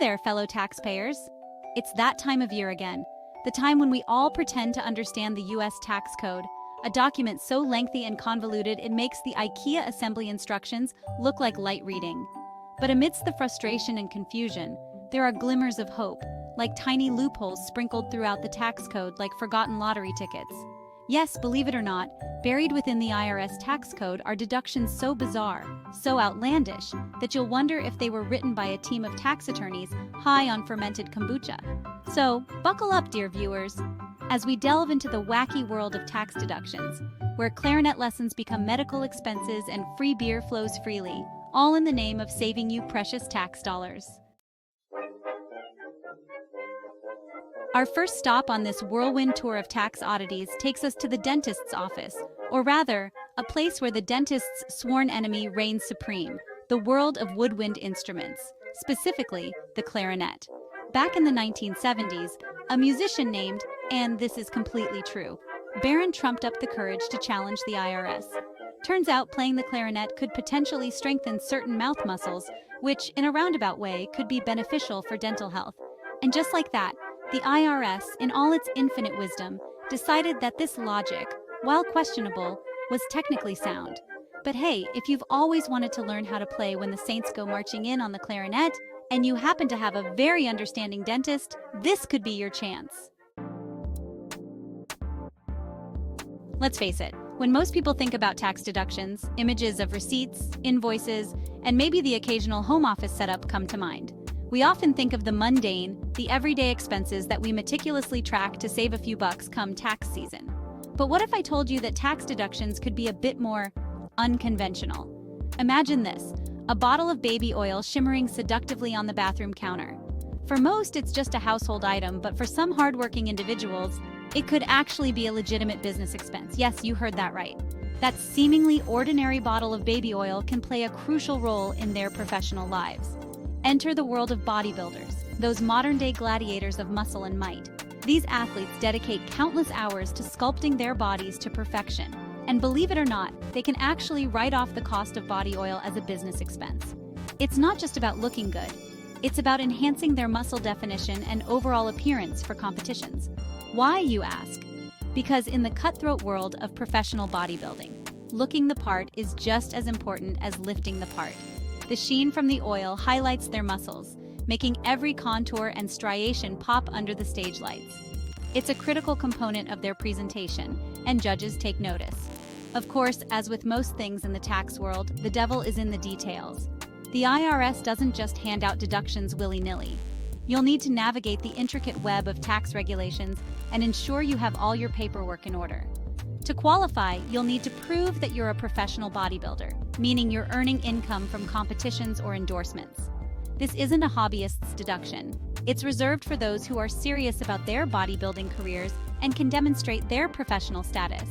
there, fellow taxpayers. It's that time of year again, the time when we all pretend to understand the US tax code, a document so lengthy and convoluted it makes the IKEA assembly instructions look like light reading. But amidst the frustration and confusion, there are glimmers of hope, like tiny loopholes sprinkled throughout the tax code like forgotten lottery tickets. Yes, believe it or not, buried within the IRS tax code are deductions so bizarre, so outlandish, that you'll wonder if they were written by a team of tax attorneys high on fermented kombucha. So, buckle up, dear viewers, as we delve into the wacky world of tax deductions, where clarinet lessons become medical expenses and free beer flows freely, all in the name of saving you precious tax dollars. Our first stop on this whirlwind tour of tax oddities takes us to the dentist's office, or rather, a place where the dentist's sworn enemy reigns supreme, the world of woodwind instruments, specifically the clarinet. Back in the 1970s, a musician named, and this is completely true, Baron trumped up the courage to challenge the IRS. Turns out playing the clarinet could potentially strengthen certain mouth muscles, which, in a roundabout way, could be beneficial for dental health. And just like that, the IRS, in all its infinite wisdom, decided that this logic, while questionable, was technically sound. But hey, if you've always wanted to learn how to play when the Saints go marching in on the clarinet, and you happen to have a very understanding dentist, this could be your chance. Let's face it, when most people think about tax deductions, images of receipts, invoices, and maybe the occasional home office setup come to mind. We often think of the mundane, the everyday expenses that we meticulously track to save a few bucks come tax season. But what if I told you that tax deductions could be a bit more unconventional? Imagine this, a bottle of baby oil shimmering seductively on the bathroom counter. For most, it's just a household item, but for some hardworking individuals, it could actually be a legitimate business expense. Yes, you heard that right. That seemingly ordinary bottle of baby oil can play a crucial role in their professional lives. Enter the world of bodybuilders, those modern-day gladiators of muscle and might. These athletes dedicate countless hours to sculpting their bodies to perfection. And believe it or not, they can actually write off the cost of body oil as a business expense. It's not just about looking good. It's about enhancing their muscle definition and overall appearance for competitions. Why, you ask? Because in the cutthroat world of professional bodybuilding, looking the part is just as important as lifting the part. The sheen from the oil highlights their muscles, making every contour and striation pop under the stage lights. It's a critical component of their presentation, and judges take notice. Of course, as with most things in the tax world, the devil is in the details. The IRS doesn't just hand out deductions willy-nilly. You'll need to navigate the intricate web of tax regulations and ensure you have all your paperwork in order. To qualify, you'll need to prove that you're a professional bodybuilder, meaning you're earning income from competitions or endorsements. This isn't a hobbyist's deduction. It's reserved for those who are serious about their bodybuilding careers and can demonstrate their professional status.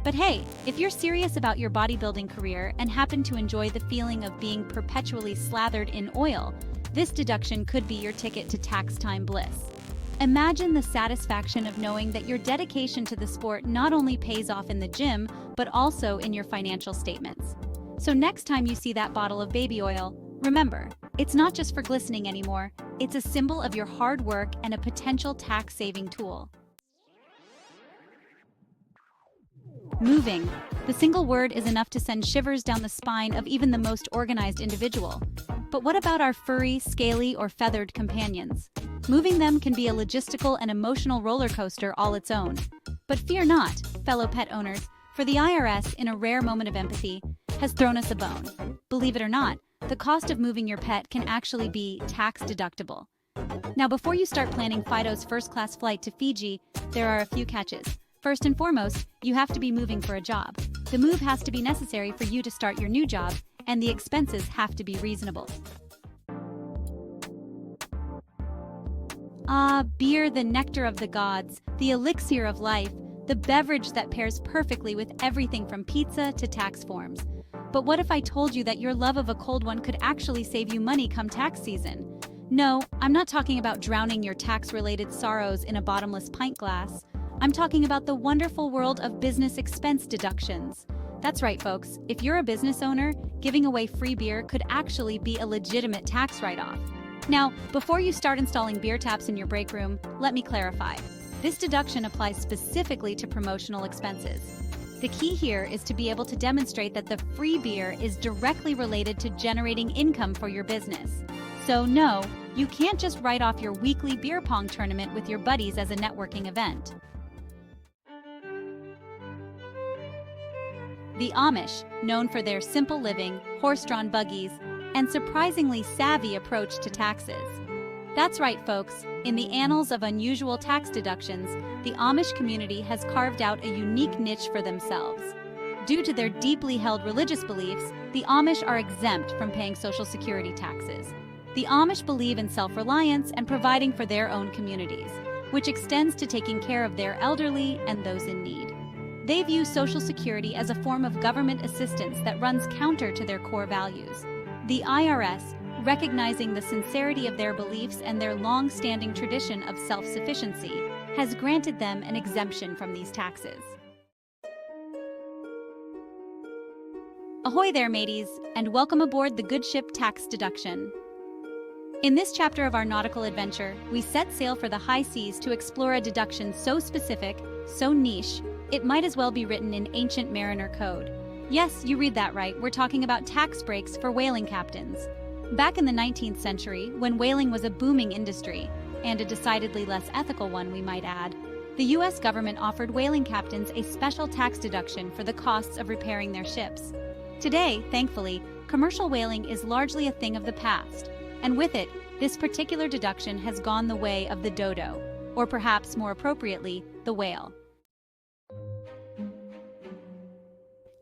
But hey, if you're serious about your bodybuilding career and happen to enjoy the feeling of being perpetually slathered in oil, this deduction could be your ticket to tax-time bliss. Imagine the satisfaction of knowing that your dedication to the sport not only pays off in the gym, but also in your financial statements. So next time you see that bottle of baby oil, remember, it's not just for glistening anymore, it's a symbol of your hard work and a potential tax-saving tool. Moving. The single word is enough to send shivers down the spine of even the most organized individual. But what about our furry, scaly, or feathered companions? Moving them can be a logistical and emotional roller coaster all its own. But fear not, fellow pet owners, for the IRS, in a rare moment of empathy, has thrown us a bone. Believe it or not, the cost of moving your pet can actually be tax deductible. Now, before you start planning Fido's first-class flight to Fiji, there are a few catches. First and foremost, you have to be moving for a job. The move has to be necessary for you to start your new job, and the expenses have to be reasonable. Ah, beer, the nectar of the gods, the elixir of life, the beverage that pairs perfectly with everything from pizza to tax forms. But what if I told you that your love of a cold one could actually save you money come tax season? No, I'm not talking about drowning your tax-related sorrows in a bottomless pint glass. I'm talking about the wonderful world of business expense deductions. That's right, folks. If you're a business owner, giving away free beer could actually be a legitimate tax write-off. Now, before you start installing beer taps in your break room, let me clarify. This deduction applies specifically to promotional expenses. The key here is to be able to demonstrate that the free beer is directly related to generating income for your business. So no, you can't just write off your weekly beer pong tournament with your buddies as a networking event. The Amish, known for their simple living, horse-drawn buggies, and surprisingly savvy approach to taxes. That's right, folks. In the annals of unusual tax deductions, the Amish community has carved out a unique niche for themselves. Due to their deeply held religious beliefs, the Amish are exempt from paying Social Security taxes. The Amish believe in self-reliance and providing for their own communities, which extends to taking care of their elderly and those in need. They view Social Security as a form of government assistance that runs counter to their core values. The IRS, recognizing the sincerity of their beliefs and their long-standing tradition of self-sufficiency, has granted them an exemption from these taxes. Ahoy there, mateys, and welcome aboard the good ship tax deduction. In this chapter of our nautical adventure, we set sail for the high seas to explore a deduction so specific, so niche, it might as well be written in ancient mariner code. Yes, you read that right, we're talking about tax breaks for whaling captains. Back in the 19th century, when whaling was a booming industry, and a decidedly less ethical one, we might add, the U.S. government offered whaling captains a special tax deduction for the costs of repairing their ships. Today, thankfully, commercial whaling is largely a thing of the past, and with it, this particular deduction has gone the way of the dodo, or perhaps more appropriately, the whale.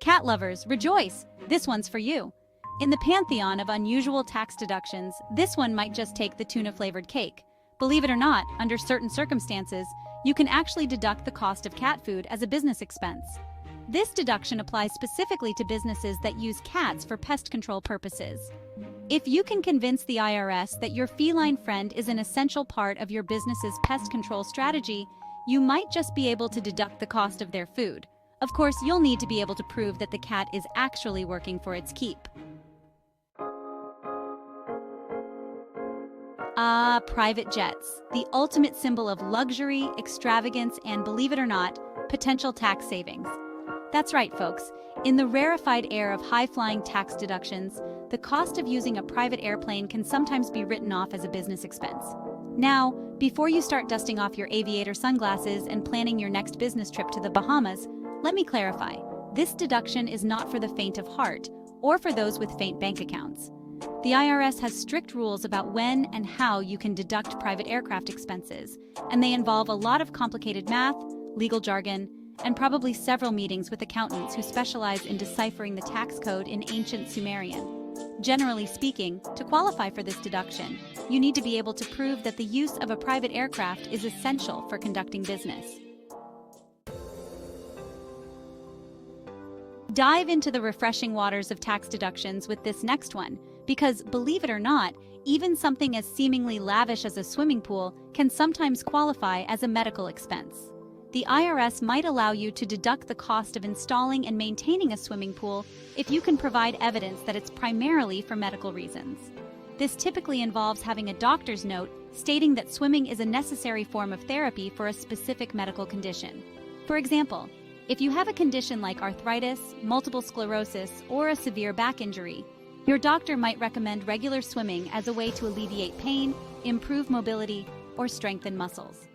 Cat lovers, rejoice! This one's for you. In the pantheon of unusual tax deductions, this one might just take the tuna-flavored cake. Believe it or not, under certain circumstances, you can actually deduct the cost of cat food as a business expense. This deduction applies specifically to businesses that use cats for pest control purposes. If you can convince the IRS that your feline friend is an essential part of your business's pest control strategy, you might just be able to deduct the cost of their food. Of course, you'll need to be able to prove that the cat is actually working for its keep. Ah, private jets, the ultimate symbol of luxury, extravagance, and, believe it or not, potential tax savings. That's right, folks. In the rarefied air of high-flying tax deductions, the cost of using a private airplane can sometimes be written off as a business expense. Now, before you start dusting off your aviator sunglasses and planning your next business trip to the Bahamas, let me clarify. This deduction is not for the faint of heart or for those with faint bank accounts. The IRS has strict rules about when and how you can deduct private aircraft expenses, and they involve a lot of complicated math, legal jargon, and probably several meetings with accountants who specialize in deciphering the tax code in ancient Sumerian. Generally speaking, to qualify for this deduction, you need to be able to prove that the use of a private aircraft is essential for conducting business. Dive into the refreshing waters of tax deductions with this next one, because, believe it or not, even something as seemingly lavish as a swimming pool can sometimes qualify as a medical expense. The IRS might allow you to deduct the cost of installing and maintaining a swimming pool if you can provide evidence that it's primarily for medical reasons. This typically involves having a doctor's note stating that swimming is a necessary form of therapy for a specific medical condition. For example, if you have a condition like arthritis, multiple sclerosis, or a severe back injury, your doctor might recommend regular swimming as a way to alleviate pain, improve mobility, or strengthen muscles.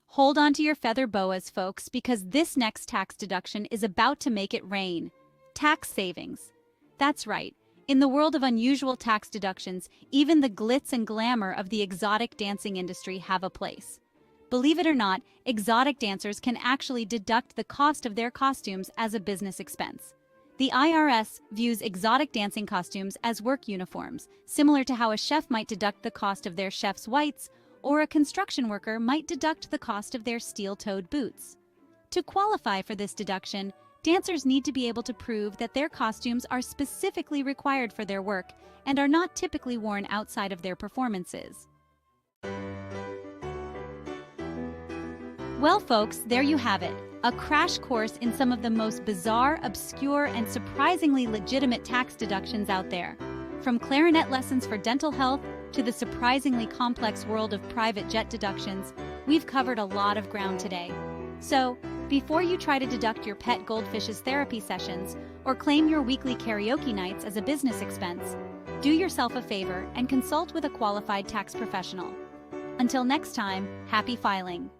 Hold on to your feather boas, folks, because this next tax deduction is about to make it rain. Tax savings. That's right. In the world of unusual tax deductions, even the glitz and glamour of the exotic dancing industry have a place. Believe it or not, exotic dancers can actually deduct the cost of their costumes as a business expense. The IRS views exotic dancing costumes as work uniforms, similar to how a chef might deduct the cost of their chef's whites, or a construction worker might deduct the cost of their steel-toed boots. To qualify for this deduction, dancers need to be able to prove that their costumes are specifically required for their work and are not typically worn outside of their performances. Well, folks, there you have it. A crash course in some of the most bizarre, obscure, and surprisingly legitimate tax deductions out there. From clarinet lessons for dental health to the surprisingly complex world of private jet deductions, we've covered a lot of ground today. So, before you try to deduct your pet goldfish's therapy sessions or claim your weekly karaoke nights as a business expense, do yourself a favor and consult with a qualified tax professional. Until next time, happy filing!